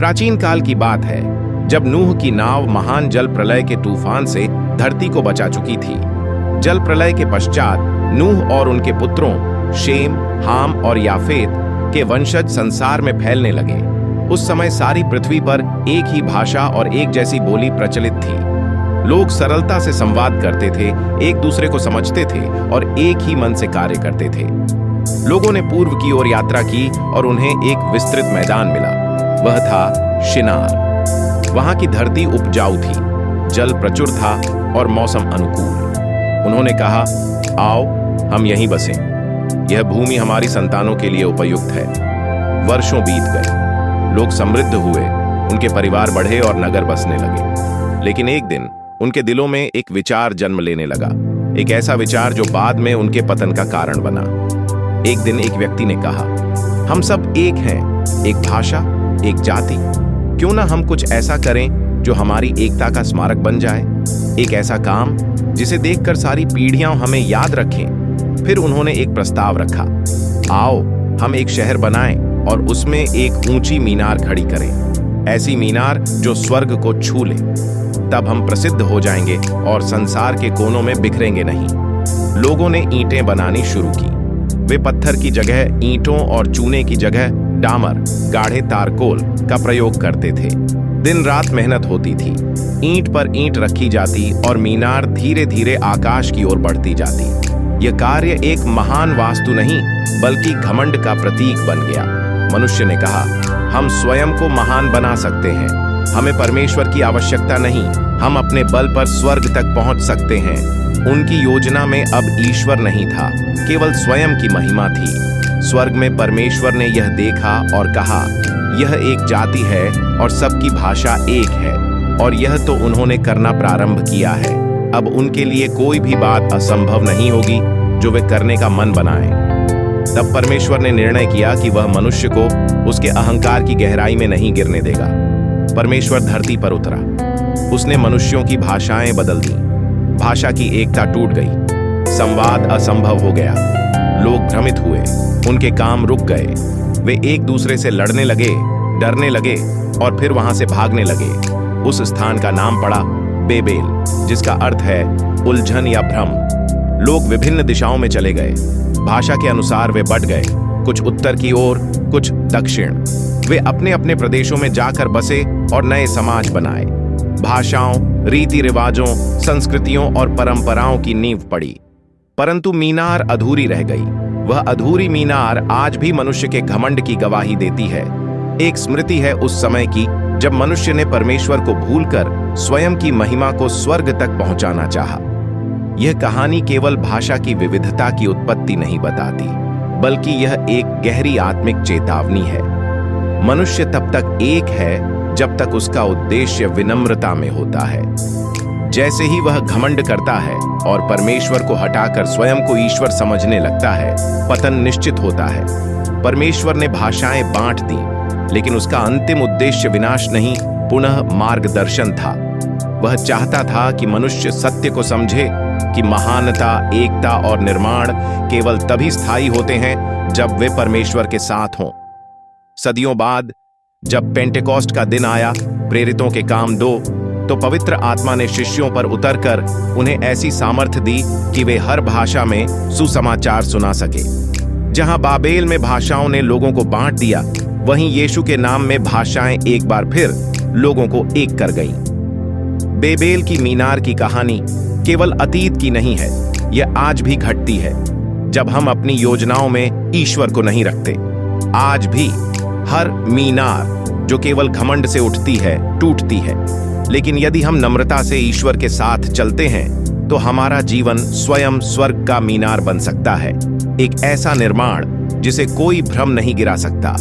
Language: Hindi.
प्राचीन काल की बात है, जब नूह की नाव महान जल प्रलय के तूफान से धरती को बचा चुकी थी। जल प्रलय के पश्चात नूह और उनके पुत्रों शेम, हाम और याफेत के वंशज संसार में फैलने लगे। उस समय सारी पृथ्वी पर एक ही भाषा और एक जैसी बोली प्रचलित थी। लोग सरलता से संवाद करते थे, एक दूसरे को समझते थे और एक ही मन से कार्य करते थे। लोगों ने पूर्व की ओर यात्रा की और उन्हें एक विस्तृत मैदान मिला। वह था शिनार। वहां की धरती उपजाऊ थी, जल प्रचुर था और मौसम अनुकूल। उन्होंने कहा, आओ हम यहीं बसें। यह भूमि हमारी संतानों के लिए उपयुक्त है। वर्षों बीत गए, लोग समृद्ध हुए, उनके परिवार बढ़े और नगर बसने लगे। लेकिन एक दिन उनके दिलों में एक विचार जन्म लेने लगा, एक ऐसा विचार जो बाद में उनके पतन का कारण बना। एक दिन एक व्यक्ति ने कहा, हम सब एक हैं, एक भाषा, एक जाति। क्यों ना हम कुछ ऐसा करें जो हमारी एकता का स्मारक बन जाए, एक ऐसा काम जिसे देखकर सारी पीढ़ियां हमें याद रखें। फिर उन्होंने एक प्रस्ताव रखा, आओ हम एक शहर बनाएं और उसमें एक ऊंची मीनार खड़ी करें, ऐसी मीनार जो स्वर्ग को छू ले। तब हम प्रसिद्ध हो जाएंगे और संसार के कोनों में बिखरेंगे नहीं। लोगों ने ईंटें बनानी शुरू की। वे पत्थर की जगह ईंटों और चूने की जगह डामर, गाढ़े तारकोल का प्रयोग करते थे। दिन रात मेहनत होती थी, ईंट पर ईंट रखी जाती और मीनार धीरे धीरे आकाश की ओर बढ़ती जाती। यह कार्य एक महान वास्तु नहीं बल्कि घमंड का प्रतीक बन गया। मनुष्य ने कहा, हम स्वयं को महान बना सकते हैं, हमें परमेश्वर की आवश्यकता नहीं, हम अपने बल पर स्वर्ग तक पहुंच सकते हैं। उनकी योजना में अब ईश्वर नहीं था, केवल स्वयं की महिमा थी। स्वर्ग में परमेश्वर ने यह देखा और कहा, यह एक जाति है और सबकी भाषा एक है, और यह तो उन्होंने करना प्रारंभ किया है। अब उनके लिए कोई भी बात असंभव नहीं होगी जो वे करने का मन बनाएं। तब परमेश्वर ने निर्णय किया कि वह मनुष्य को उसके अहंकार की गहराई में नहीं गिरने देगा। परमेश्वर धरती पर उतरा, उसने मनुष्यों की भाषाएं बदल दी, भाषा की एकता टूट गई, संवाद असंभव हो गया। लोग भ्रमित हुए, उनके काम रुक गए, वे एक दूसरे से लड़ने लगे, डरने लगे और फिर वहां से भागने लगे। उस स्थान का नाम पड़ा बेबेल, जिसका अर्थ है उलझन या भ्रम। लोग विभिन्न दिशाओं में चले गए, भाषा के अनुसार वे बट गए, कुछ उत्तर की ओर, कुछ दक्षिण। वे अपने अपने प्रदेशों में जाकर बसे और नए समाज बनाए। भाषाओं, रीति रिवाजों, संस्कृतियों और परंपराओं की नींव पड़ी, परंतु मीनार अधूरी रह गई। वह अधूरी मीनार आज भी मनुष्य के घमंड की गवाही देती है। एक स्मृति है उस समय की जब मनुष्य ने परमेश्वर को भूलकर स्वयं की महिमा को स्वर्ग तक पहुंचाना चाहा। यह कहानी केवल भाषा की विविधता की उत्पत्ति नहीं बताती, बल्कि यह एक गहरी आत्मिक चेतावनी है। मनुष्य तब तक एक है जब तक उसका उद्देश्य विनम्रता में होता है। जैसे ही वह घमंड करता है और परमेश्वर को हटाकर स्वयं को ईश्वर समझने लगता है, पतन निश्चित होता है। परमेश्वर ने भाषाएं बांट दी, लेकिन उसका अंतिम उद्देश्य विनाश नहीं, पुनः मार्गदर्शन था। वह चाहता था कि मनुष्य सत्य को समझे कि महानता, एकता और निर्माण केवल तभी स्थायी होते हैं जब वे परमेश्वर के साथ हों। सदियों बाद जब पेंटेकोस्ट का दिन आया, प्रेरितों के काम 2, तो पवित्र आत्मा ने शिष्यों पर उतरकर उन्हें ऐसी सामर्थ्य दी कि वे हर भाषा में सुसमाचार सुना सके। जहां बाबेल में भाषाओं ने लोगों को बांट दिया, वहीं यीशु के नाम में भाषाएं एक बार फिर लोगों को एक कर गईं। बेबेल की मीनार की कहानी केवल अतीत की नहीं है, यह आज भी घटती है जब हम अपनी योजनाओं में ईश्वर को नहीं रखते। आज भी हर मीनार जो केवल घमंड से उठती है, टूटती है, लेकिन यदि हम नम्रता से ईश्वर के साथ चलते हैं तो हमारा जीवन स्वयं स्वर्ग का मीनार बन सकता है, एक ऐसा निर्माण जिसे कोई भ्रम नहीं गिरा सकता।